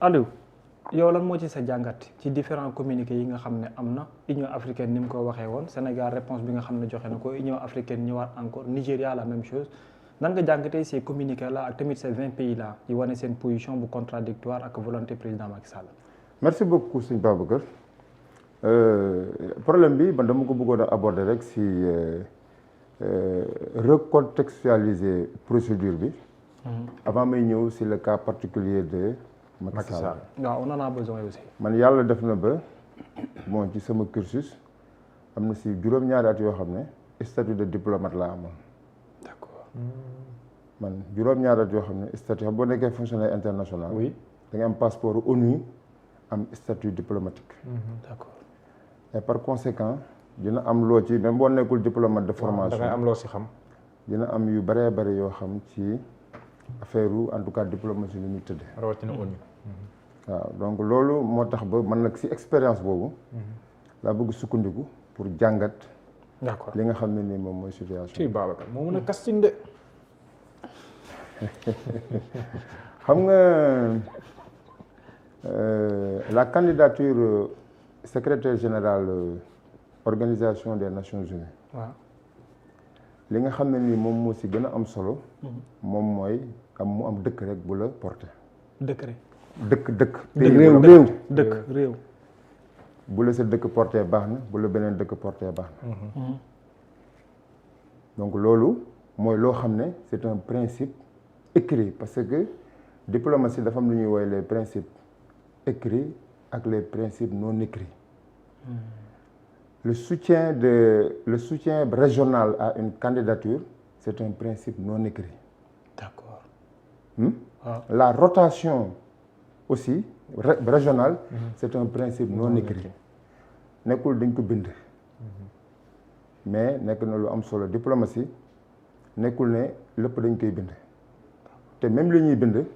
Aliou yow lan moo ci sa jàngat ci différents communiqués yi nga xam ne am na Union africaine ni mu ko waxee woon Sénégal réponse bi nga xam ne joxe na ko Union africaine ñëwaat encore Nigéria la même chose nan nga jàngatee ces communiqués là ak tamit ces 20 pays là yi wane seen position bu contradictoire ak volonté président Macky Sall. merci beaucoup sëñ Babacar problème bi man dama ko bëggoon a aborder rek si recontextualiser procédure bi. avant may ñëw si le cas particulier de Macky Sall. waaw on en a besoin aussi. man yàlla def na ba bon ci sama cursus am na si juróom-ñaari at yoo xam ne statut de diplomate laa amoon. d'accord. man juróom-ñaari at yoo xam ne statut xam boo nekkee fonctionnaire international. oui da nga am passeport ONU am statut diplomatique. d'accord. et par conséquent dina am loo ci même boo nekkul diplomate de formation da ngay am loo si xam. dina am yu bëree bëri yoo xam ci affaire en tout cas diplomatie ni muy tëddee. rawatina ONU. waaw donc loolu moo tax ba man nag si expérience boobu. laa bëgg sukkandiku pour jàngat. d'accord li nga xam ne nii moom mooy situation. ci Babacar moo mën a casting de. xam nga la candidature secrétaire général organisation des Nations Unies. waaw. li nga xam ne nii moom moo si gën a am solo. moom mooy mu am dëkk rek bu la porté. décret. dëkk. réew. bu la sa dëkk porté baax na bu la beneen dëkk porté baax na. donc loolu mooy loo xam ne c'est un principe écrit parce que diplomatie dafa am lu ñuy woowee les principes écrits ak les principes non écrits. Le soutien régional à une candidature, c'est un principe non écrit. D'accord. La rotation aussi régionale, c'est un principe non écrit. nekkul dañ ko bind. mais nekk na lu am solo diplomatie nekkul ne lépp dañ koy bind. te même li ñuy bind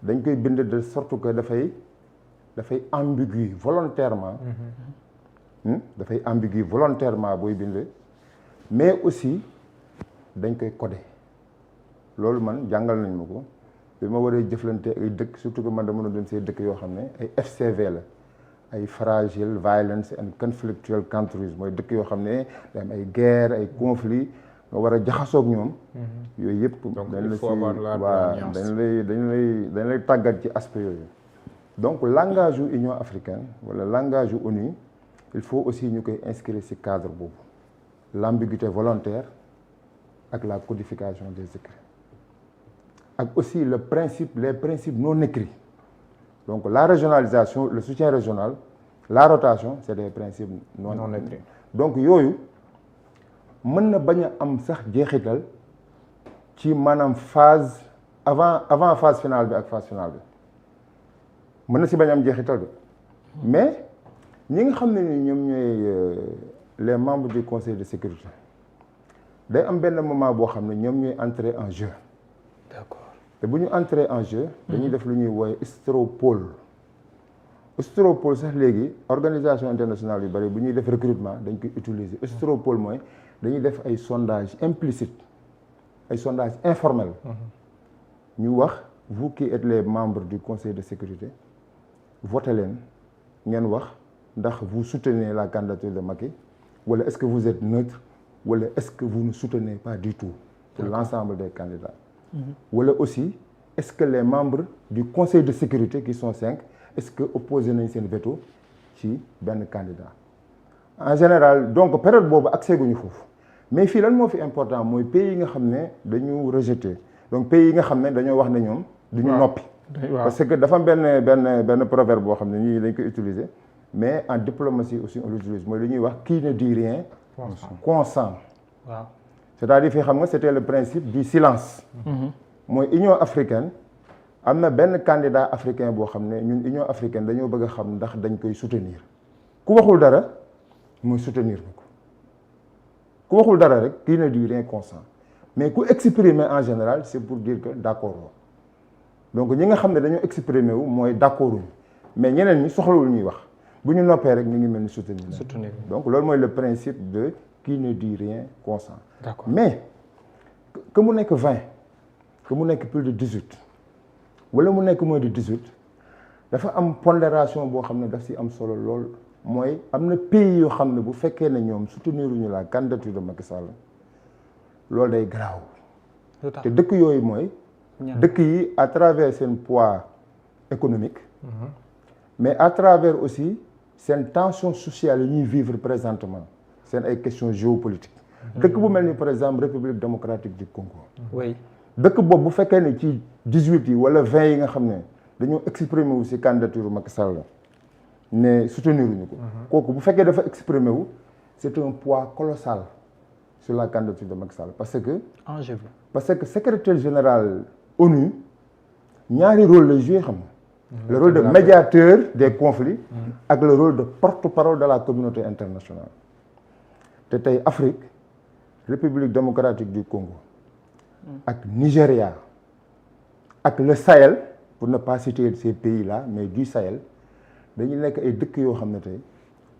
dañ koy bind de sorte que dafay ambigu volontairement. dafay ambigu volontairement booy bind mais aussi dañ koy codé loolu man jàngal nañ ma ko bi ma waree jëflante ay dëkk surtout que man dama doon dem see dëkk yoo xam ne ay FCV la ay fragile violence and conflictual countries mooy dëkk yoo xam ne day am ay guerre ay conflit nga war a jaxasoog ñoom. yooyu yëpp dañ la si waa dañ lay tàggat ci aspect yooyu. donc langage yu Union africaine wala langage yu ONU il faut aussi ñu koy inscrire ci cadre boobu l'ambiguïté volontaire ak la codification des écrits ak aussi les principes non écrits donc la régionalisation le soutien régional la rotation c'est des principes non écrits donc yooyu mën na bañ a am sax jeexital ci maanaam phase avant phase finale bi ak phase finale bi mën na ci bañ a am jeexital bi mais ñi nga xam ne ni ñoom ñooy les membres du conseil de sécurité day am benn moment boo xam ne ñoom ñooy entrer en jeu. D'accord. te bu ñu entrer en jeu. dañuy def lu ñuy woowe stropole. stropole sax léegi organisation internationale yu bari bu ñuy def recrutement dañ koy utiliser stropole mooy dañuy def ay sondage implicite ay sondage informel. ñu wax vous qui êtes les membres du conseil de sécurité voté leen ngeen wax. ndax vous soutenez la candidature de Macky wala est-ce que vous êtes neutre wala est-ce que vous ne soutenez pas du tout pour l'ensemble des candidats wala aussi est-ce que les membres du conseil de sécurité qui sont 5 est-ce que opposé nañ seen veto ci benn candidat en général donc période boobu accès guñu foofu mais fii lan moo fi important mooy pays yi nga xam ne dañu rejeté donc pays yi nga xam ne dañoo wax ne ñoom duñu noppi parce que dafa am benn proverbe boo xam ne ñii dañ koy utiliser mais en diplomatie aussi on l'utilise mooy li ñuy wax qui ne dit rien consent. waaw c'est-à-dire fii xam nga c'était le principe du silence. mooy Union africaine am na benn candidat africain boo xam ne ñun Union africaine dañoo bëgg a xam ndax dañ koy soutenir ku waxul dara mooy soutenir na ko ku waxul dara rek qui ne dit rien consent mais ku exprimer en général c'est pour dire que d'accord donc ñi nga xam ne dañoo exprimer wu mooy d'accorduñ mais ñeneen ñi soxlawul ñuy wax. bu ñu noppee rek ñu ngi mel ni soutenir donc loolu mooy le principe de qui ne dit rien consent. D'accord. mais que mu nekk 20 que mu nekk plus de 18 wala mu nekk moins de 18 dafa am pondération boo xam ne daf si am solo lool mooy am na pays yoo xam ne bu fekkee ne ñoom soutenir ñu la candidature de Macky Sall loolu day garaaw te dëkk yooyu mooy dëkk yi à travers seen poids économique mais à travers aussi seen tension sociale yi ñuy vivre présentement seen ay questions géopolitiques dëkk bu mel ni par exemple République démocratique du Congo oui dëkk boobu bu fekkee ne ci 18 yi wala 20 yi nga xam ne dañoo exprimer wu si candidature Macky Sall ne soutenir ñu ko kooku bu fekkee dafa exprimer wu c'est un poids colossal sur la candidature de Macky Sall parce que secrétaire général ONU ñaari rôle lay joué xam nga le rôle de médiateur des conflits ak le rôle de porte-parole de la communauté internationale te tey Afrique République démocratique du Congo ak Nigeria ak le Sahel pour ne pas citer ces pays-là mais du Sahel dañu nekk ay dëkk yoo xam ne tey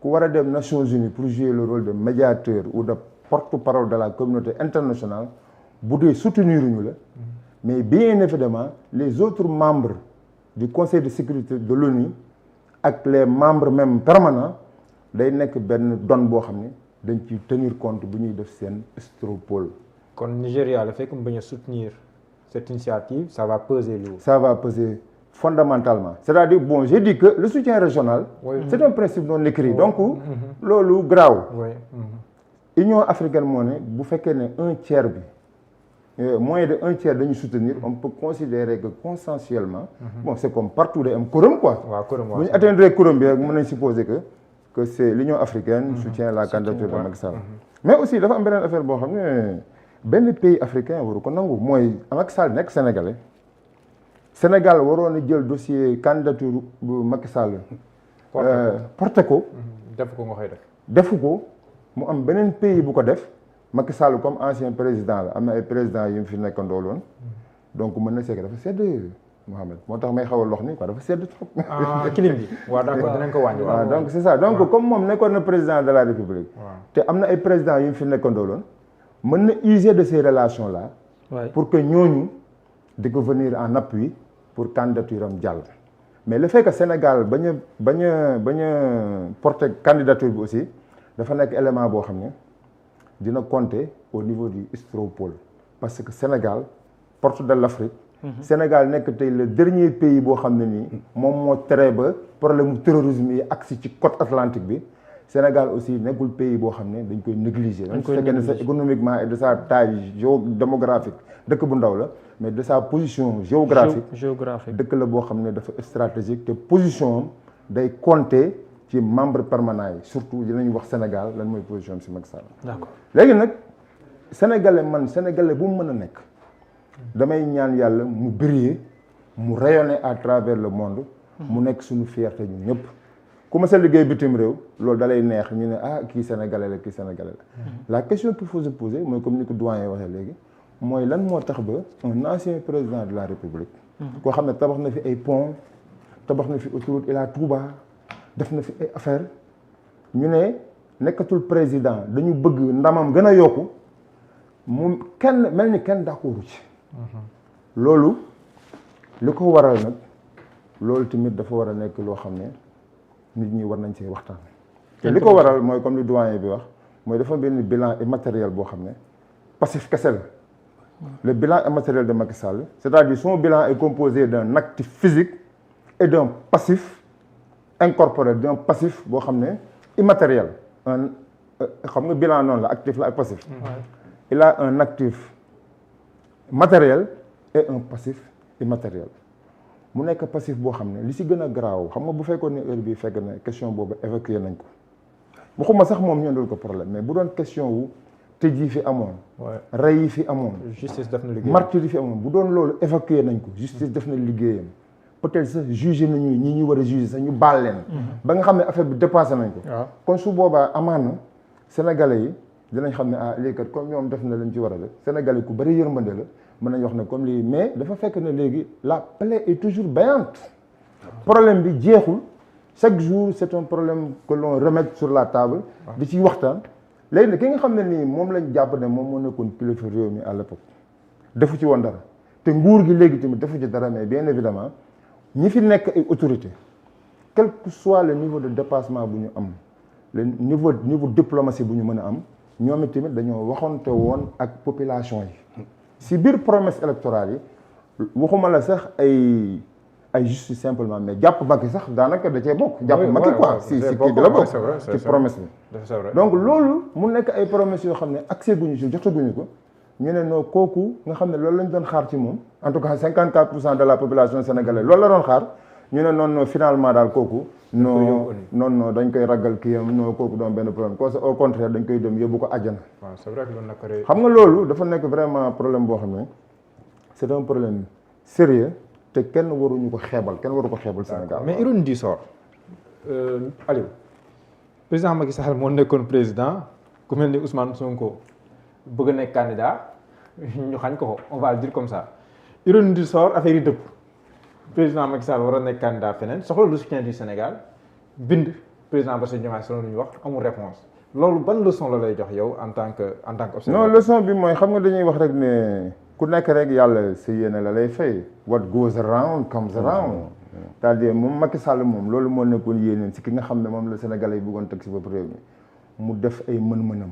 ku war a dem Nations Unies pour jouer le rôle de médiateur ou de porte-parole de la communauté internationale bu dee soutenir ñu la mais bien évidemment les autres membres du Conseil de sécurité de l'ONU ak les membres même permanents day nekk benn donne boo xam ne dañ ci tenir compte bu ñuy def seen stropole. kon Nigéria la fekk mu bañ a soutenir cette initiative ça va peser lourd. Ça va peser fondamentalement c'est-à-dire bon j'ai dit que le soutien régional c'est un principe non écrit donc loolu graaw Union africaine moo ne bu fekkee ne un tiers bi moins de un tiers dañu soutenir on peut considérer que consensuellement bon c'est comme partout day am quorum quoi bu ñu atteindre quorum bi rek mën nañ supposer que c'est l'Union africaine soutient la candidature de Macky Sall mais aussi dafa am beneen affaire boo xam ne benn pays africain waru ko nangu mooy Macky Sall nekk sénégalais Sénégal waroon a jël dossier candidature bu Macky Sall porté ko def ko nga koy def defu ko mu am beneen pays bu ko def Macky Sall comme ancien président la am na ay président yu mu fi nekkandoo loon donc mën na seeg dafa sedd Mohamed moo tax may xaw a lox ni quoi dafa sedd trop. clim bi waaw d'accord dinañ ko wàññi. waaw donc c'est ça donc comme moom nekkoon na président de la République. te am na ay président yu mu fi nekkandoo loon mën na user de ces relations là. pour que ñooñu di ko venir en appui pour candidature am jàll. mais le fait que Sénégal bañ a porter candidature bi aussi dafa nekk élément boo xam ne dina compter au niveau du stropole parce que Sénégal porte de l'Afrique. Sénégal nekk tey le dernier pays boo xam ne nii moom moo tere ba problème mu terrorisme yi agsi ci côte atlantique bi Sénégal aussi nekkul pays boo xam ne dañ koy négliger. dañ koy fekkee ne sa économiquement et de sa taille démographique dëkk bu ndaw la mais de sa position géographique dëkk la boo xam ne dafa stratégique te position am day compter ci membre permanent yi surtout dinañ wax Sénégal lan mooy position am si Macky Sall. D'accord léegi nag sénégalais bu mu mën a nekk. damay ñaan yàlla mu briller mu rayonner à travers le monde mu nekk suñu fierté ñun ñëpp ku ma sa liggéey bitim réew loolu dalay neex ñu ne kii sénégalais la la question qu'il faut se poser mooy comme ni ko doyen waxee léegi mooy lan moo tax ba un ancien président de la république koo xam ne tabax na fi ay pont tabax na fi autoroute Ila Touba def na fi ay affaire ñu ne nekkatul président dañu bëgg ndamam gën a yokku mu kenn mel ni kenn d'accordu ci loolu li ko waral nag loolu tamit dafa war a nekk loo xam ne nit ñi war nañ ci waxtaan te li ko waral mooy comme li doyen bi wax mooy dafa benn bilan immatériel boo xam ne passif kese la le bilan immatériel de Macky Sall c'est-à-dire son bilan est composé d'un actif physique et d'un passif incorporé d'un passif boo xam ne immatériel xam nga bilan noonu la actif la ak passif il a un actif matériel et un passif immatériel mu nekk passif boo xam ne li si gën a garaaw xam nga bu fekkoon ne heure bi fekk na question boobu évacué nañ ko waxuma sax moom ñu indil ko problème mais bu doon question wu tëj yi fi amoon rey yi fi amoon justice def na liggéeyam martyr yi fi amoon bu doon loolu évacué nañ ko justice def na liggéeyam peut-être sax jugé nañu ñi ñu war a jugé sax ñu baal leen ba nga xam ne affaire bi dépassé nañ ko kon su boobaa amaana sénégalais yi dinañ xam ne léegi kat comme ñoom def na lañ ci war a def sénégalais ku bari yërmande la mën nañ wax ne comme lii mais dafa fekk ne léegi la plaie est toujours béante problème bi jeexul chaque jour c'est un problème que l'on remet sur la table di ci waxtaan léegi nag ki nga xam ne nii moom lañ jàpp ne moom moo nekkoon kilifa réew mi à l'époque defu ci woon dara te nguur gi léegi tamit defu ci dara mais bien évidemment ñi fi nekk ay autorité quel que soit le niveau de dépassement bu ñu am le niveau diplomatie bu ñu mën a am ñoom tamit dañoo waxonte woon ak population yi si biir promesse électorale yi waxuma la sax ay justice simplement mais jàpp Macky sax daanaka da cee bokk jàpp Macky quoi si kii bi la bokk ci promesse bi donc loolu mu nekk ay promesses yoo xam ne accès guñu si jotaguñu ko ñu ne noo kooku nga xam ne loolu lañ doon xaar ci moom en tout cas 54% de la population sénégalaise loolu la doon xaar ñu ne noonu finalement daal kooku non dañ koy ragal kii am non kooku doon benn problème au contraire dañ koy dem yóbbu ko àjjana. waaw c'est vrai que loolu nag xam nga loolu dafa nekk vraiment problème boo xam ne c'est un problème sérieux te kenn waruñu ko xeebal kenn waru ko xeebal Sénégal. mais ironie du sort Aliou président Macky Sall moo nekkoon président ku mel ni Ousmane Sonko bëgg a nekk candidat ñu xañ ko on va le dire comme ça ironie du sort affaire yi dëpp. président Macky Sall war a nekk candidat feneen soxla le soutien du Sénégal bind président Bassirou Diomaye Faye lu ñu wax amul réponse loolu ban leçon la lay jox yow en tant que observateur. non leçon bi mooy xam nga dañuy wax rek ne ku nekk rek yàlla sa yéene la lay fay what goes around comes around c'est-à-dire moom Macky Sall moom loolu moo nekkoon yéeneen si ki nga xam ne moom la Sénégalais yi bëggoon teg si bopp réew mi mu def ay mën-mënam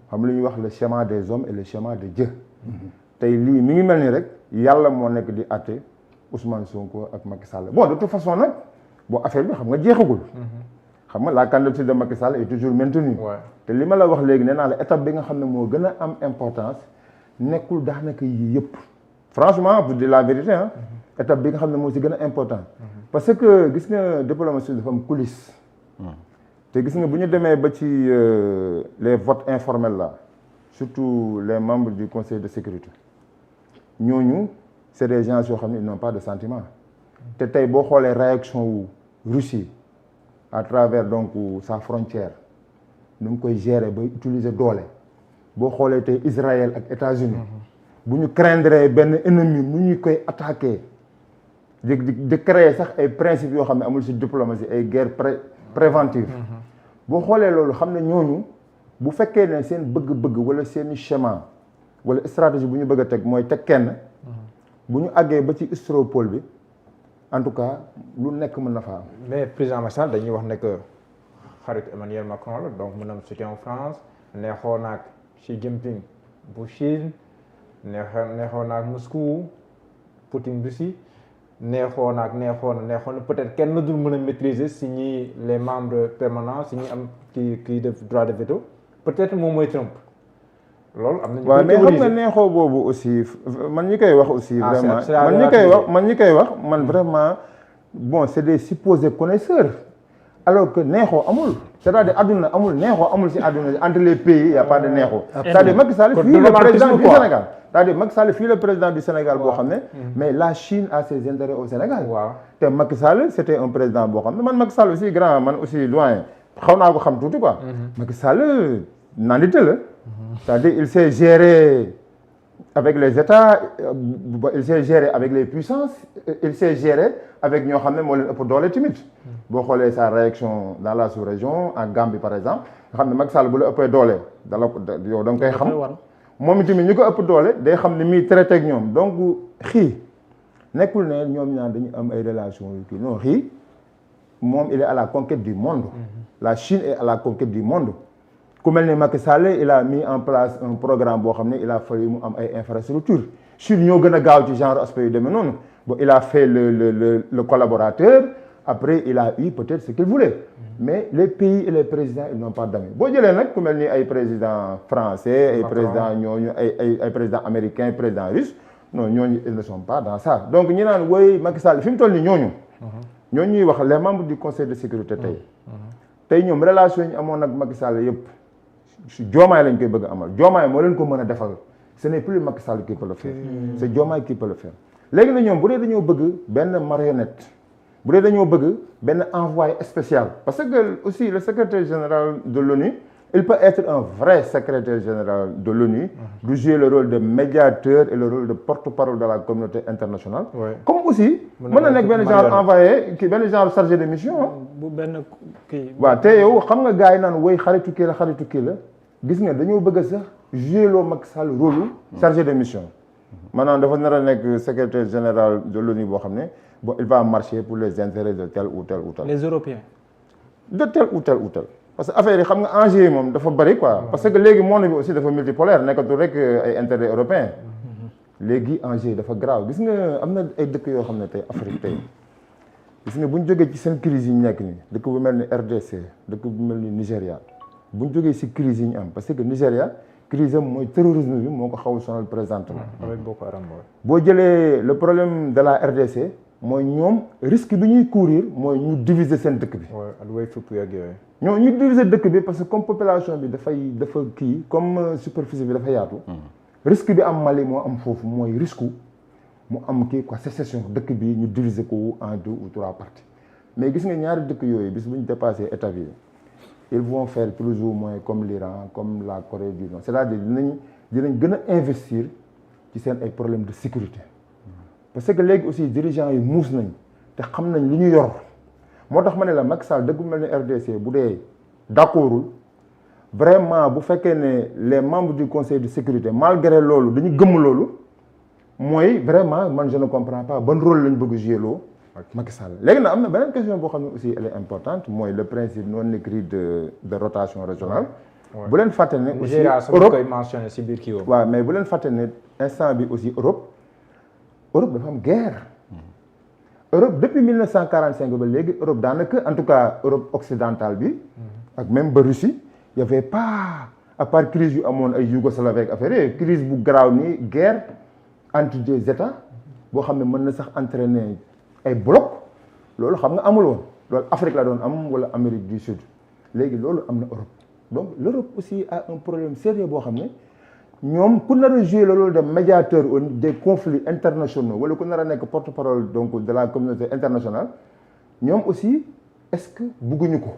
xam lu ñuy wax le schéma des hommes et le schéma de Dieu tey lii mi ngi mel ni rek yàlla moo nekk di àtte Ousmane Sonko ak Macky Sall bon de toute façon nag bon affaire bi xam nga jeexagul. xam nga la candidature de Macky Sall est toujours maintenue. te li ma la wax léegi nee naa la étape bi nga xam ne moo gën a am importance nekkul daanaka yii yëpp. franchement pour dire la vérité ah. étape bi nga xam ne moo si gën a important. parce que gis nga diplomatie dafa am coulisse. te gis nga bu ñu demee ba ci les votes informels là surtout les membres du conseil de sécurité ñooñu. c'est des gens yoo xam ne ils n'ont pas de sentiment te tey boo xoolee réaction wu Russie à travers donc sa frontière nu mu koy gérer ba utiliser doole boo xoolee tey Israël ak États-Unis bu ñu craindre benn ennemi nu ñu koy attaquer di créer sax ay principes yoo xam ne amul ci diplomatie ay guerre préventive boo xoolee loolu xam ne ñooñu bu fekkee ne seen bëgg-bëgg wala seeni schéma wala stratégie bu ñu bëgg a teg mooy teg kenn bu ñu àggee ba ci stropole bi en tout cas lu nekk mën na fa am. mais président Macky Sall dañuy wax ne que xarit Emmanuel Macron la donc mën na am soutien en France neexoo naag Xi Jinping bu Chine neexoo naag Moscou Poutine Russie neexoo na peut-être kenn la dul mën a maîtriser si ñi les membres permanents si ñi am kii def droit de veto peut-être moom mooy Trump. loolu am nañu waaw mais xam nga neexoo boobu aussi man ñi koy wax aussi vraiment man ñi koy wax man vraiment bon c'est des supposés connaisseurs alors que neexoo amul c'est-à-dire adduna amul neexoo amul si adduna entre les pays y a pas de neexoo c'est-à-dire Macky Sall fii le président du Sénégal c'est-à-dire Macky Sall fii le président du Sénégal boo xam ne mais la Chine a ses intérêts au Sénégal te Macky Sall c'était un président boo xam ne man Macky Sall aussi grand man aussi doyen xaw naa ko xam tuuti quoi Macky Sall nandite la c'est-à-dire il sait gérer avec les États il sait gérer avec les puissances il sait gérer avec ñoo xam ne moo leen ëpp doole tamit boo xoolee sa réaction dans la sous-région en Gambie par exemple nga xam ne Macky Sall bu la ëppee doole dala ko yow da nga koy xam moom itamit ñu ko ëpp doole day xam ni muy traité ak ñoom donc xii nekkul ne ñoom ñaar dañu am ay relations yu kii non xii moom il est à la conquête du monde la Chine est à la conquête du monde ku mel ni Macky Sall il a mis en place un programme boo xam ne il a fallu mu am ay infrastructures Chine ñoo gën a gaaw ci genre aspect yu demee noonu bon il a fait le collaborateur après il a eu peut-être ce qu'il voulait mais les pays et les présidents ils n'ont pas d'amis boo jëlee nag ku mel ni ay président français ay président ñooñu ay président américain président russe non ñooñu ils ne sont pas dans ça donc ñi naan woy Macky Sall fi mu toll nii ñooñu ñuy wax les membres du conseil de sécurité tey ñoom relation yi ñu amoon ak Macky Sall yëpp si Diomaye lañ koy bëgg a amal Diomaye moo leen ko mën a defal ce n'est plus Macky Sall qui peut le faire c'est Diomaye qui peut le faire léegi na ñoom bu dee dañoo bëgg benn marionnette bu dee dañoo bëgg benn envoyé spécial parce que aussi le secrétaire général de l'ONU il peut être un vrai secrétaire général de l'ONU du jouer le rôle de médiateur et le rôle de porte-parole de la communauté internationale comme aussi mën na nekk benn genre envoyé kii benn genre chargé de mission bu benn kii waaw te yow xam nga gars yi naan woy xaritu kii la gis nga dañoo bëgg a sax jouer loo Macky Sall rôle chargé de mission maanaam dafa nar a nekk secrétaire général de l'ONU boo xam ne bon il va marcher pour les intérêts de tel ou tel ou tel. Les Européens. De tel ou tel ou tel. parce que affaire yi xam nga enjeu yi moom dafa bëri quoi. parce que léegi monde bi aussi dafa multipolaire nekkatul rek ay intérêts européens. léegi enjeu yi dafa grave gis nga am na ay dëkk yoo xam ne tey Afrique tey gis nga bu ñu jógee ci seen crise yi ñu nekk nii dëkk bu mel ni RDC dëkk bu mel ni Nigéria bu ñu jógee si crise yi ñu am parce que Nigéria crise am mooy terrorisme bi moo ko xaw a sonal présentement. avec Boko Haram boo jëlee le problème de la RDC mooy ñoom risque bi ñuy courir mooy ñu diviser seen dëkk bi. waaw ak way fupp ak yooyu. ñoo ñu diviser dëkk bi parce que comme population bi dafa kii comme superficie bi dafa yaatu. risque bi am Mali moo am foofu mooy risque mu am kii quoi sécession dëkk bi ñu diviser ko en 2 ou 3 parties mais gis nga ñaari dëkk yooyu bis bu ñu dépassé état bi ils vont faire plus ou moins comme l'Iran comme la Corée du Nord c'est-à-dire dinañ gën a investir ci seen ay problèmes de sécurité parce que léegi aussi dirigeants yi muus nañ te xam nañ lu ñu yor moo tax ma ne la Macky Sall dëgg bu mel ni RDC bu dee d'accordul vraiment bu fekkee ne les membres du conseil de sécurité malgré loolu dañu gëmm loolu mooy vraiment man je ne comprends pas ban rôle lañ bëgg jouer loo Macky Sall léegi nag am na beneen question boo xam ne aussi elle est importante mooy le principe non écrit de rotation régionale. bu leen fàtte ne aussi Europe koy mentionné si biir kii woowu. waaw mais bu leen fàtte ne instant bi aussi Europe dafa am guerre. Europe depuis 1945 ba léegi Europe daanaka en tout cas Europe occidentale bi. ak même ba Russie y avait pas à part crise yu amoon ay Yougoslavie ak affaire yooyu crise bu garaaw nii guerre entre deux états boo xam ne mën na sax entraîner ay bloc loolu xam nga amul woon loolu Afrique la doon am wala Amérique du Sud léegi loolu am na Europe donc l'Europe aussi a un problème sérieux boo xam ne ñoom ku nar a jouer loolu de médiateur des conflits internationaux wala ku nar a nekk porte-parole donc de la communauté internationale ñoom aussi est-ce que bëgguñu ko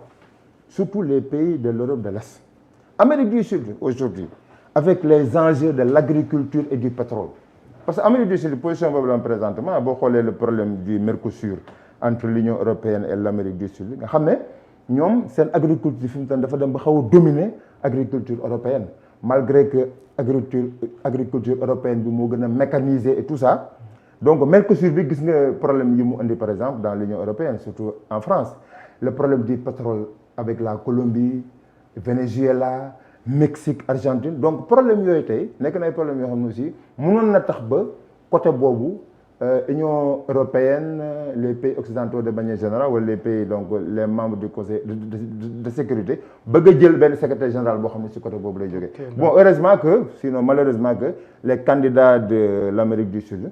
surtout les pays de l'Europe de l'Est. Amérique du Sud aujourd'hui avec les enjeux de l'agriculture et du pétrole parce que Amérique du Sud position boobu la am présentement boo xoolee le problème du Mercosur entre l'Union européenne et l'Amérique du Sud nga xam ne ñoom seen agriculture fi mu toll dafa dem ba xaw a dominer agriculture européenne malgré que agriculture européenne bi moo gën a mécanisée et tout ça donc Mercosur bi gis nga problème yi mu indi par exemple dans l'Union européenne surtout en France le problème du pétrole avec la Colombie Venezuela Mexique Argentine donc problème yooyu tey nekk na ay problème yoo xam ne aussi mënoon na tax ba côté boobu Union européenne les pays occidentaux de manière générale wala les pays donc les membres du conseil de sécurité bëgg a jël benn secrétaire général boo xam ne ci côté boobu lay jógee. Bon heureusement que sinon malheureusement que les candidats de l'Amérique du Sud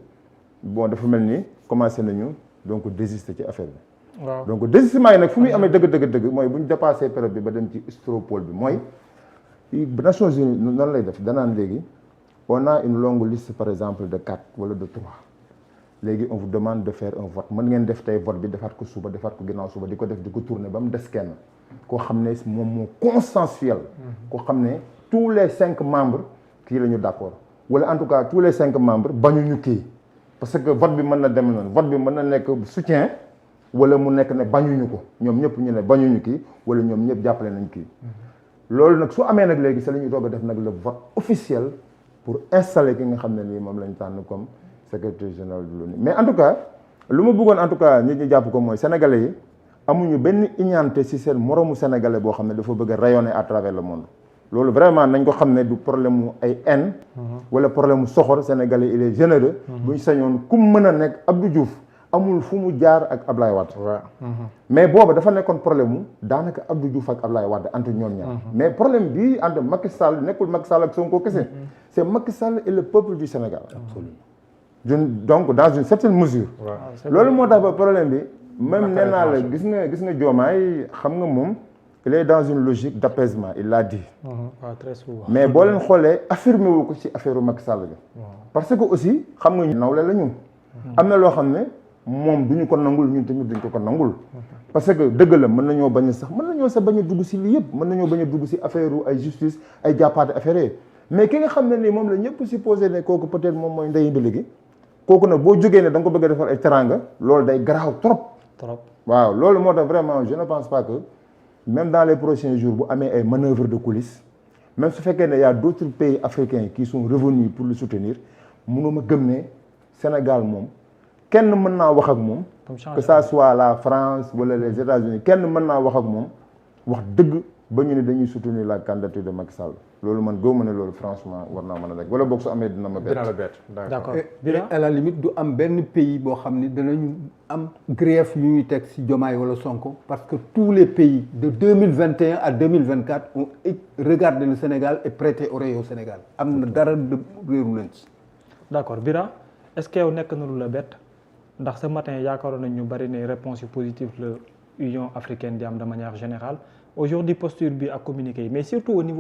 bon dafa mel ni commencé nañu donc désister ci affaire bi. waaw donc désistement yi nag fu muy amee dëgg mooy bu ñu dépassé période bi ba dem ci stropole bi mooy Nations Unies noonu lay def danaan léegi on a une longue liste par exemple de 4 wala de 3 léegi on vous demande de faire un vote mën ngeen def tey vote bi defaat ko suba defaat ko ginnaaw suba di ko def di ko tourner ba mu des kenn koo xam ne moom moo consensuel koo xam ne tous les 5 membres kii la ñu d'accord wala en tout cas tous les 5 membres bañuñu kii parce que vote bi mën na dem noonu vote bi mën na nekk soutien wala mu nekk ne bañuñu ko ñoom ñëpp ñu ne bañuñu kii wala ñoom ñëpp jàppale nañ kii loolu nag su amee nag léegi c'est la ñuy doog a def nag le vote officiel pour installer ki nga xam ne nii moom lañ tànn comme secrétaire général de l'ONU mais en tout cas lu ma bëggoon en tout cas nit ñi jàpp ko mooy sénégalais yi amuñu benn iñaante ci seen moroomu sénégalais boo xam ne dafa bëgg a rayonner à travers le monde loolu vraiment nañ ko xam ne du problème mu ay haine wala problème mu soxor sénégalais il est généreux buñ sañoon ku mën a nekk Abdou Diouf amul fu mu jaar ak Ablaye Wade mais booba dafa nekkoon problème mu daanaka Abdou Diouf ak Ablaye Wade entre ñoom ñaar mais problème bi entre Macky Sall nekkul Macky Sall ak Sonko kese c'est Macky Sall et le peuple du Sénégal donc dans une certaine mesure loolu moo tax ba problème bi même nee naa la gis nga Diomaye xam nga moom il est dans une logique d'apaisement il l'a dit très souvent mais boo leen xoolee affirmé wu ko ci affaire Macky Sall bi parce que aussi xam nga nawle la ñun am na loo xam ne moom du ñu ko nangul ñun tamit duñ ko nangul parce que dëgg la mën nañoo bañ a bañ a dugg ci lii yëpp mën nañoo bañ a dugg ci affaire ay justice ay jàppaate affaire yi mais ki nga xam ne nii moom la ñëpp supposé ne kooku peut-être moom mooy ndeyu bi léegi kooku nag boo jógee ne da nga ko bëgg a defar ay teranga loolu day garaaw trop waaw loolu moo tax vraiment je ne pense pas que même dans les prochains jours bu amee ay manœuvres de coulisses même su fekkee ne y a d'autres pays africains qui sont revenus pour le soutenir mënuma gëm ne Sénégal moom kenn mën naa wax ak moom. que ça soit la France wala les États-Unis kenn mën naa wax ak moom wax dëgg ba ñu ne dañuy soutenir la candidature de Macky Sall loolu man gëw ma ne loolu franchement war naa mën a nekk wala boog su amee dina ma bett. dina la bett d'accord et à la limite du am benn pays boo xam ni danañu am grief yu ñuy teg ci Diomaye wala Sonko parce que tous les pays de 2021 à 2024 ont regardé le Sénégal et prêté oreille au Sénégal am na dara de réeru leen ci. d'accord Bira est-ce que yow nekk na lu la bett ndax ce matin yaakaaroon nañ ñu bari ne réponse yu positive la Union africaine di am de manière générale aujourd'hui posture bi ak communiqué yi mais surtout au niveau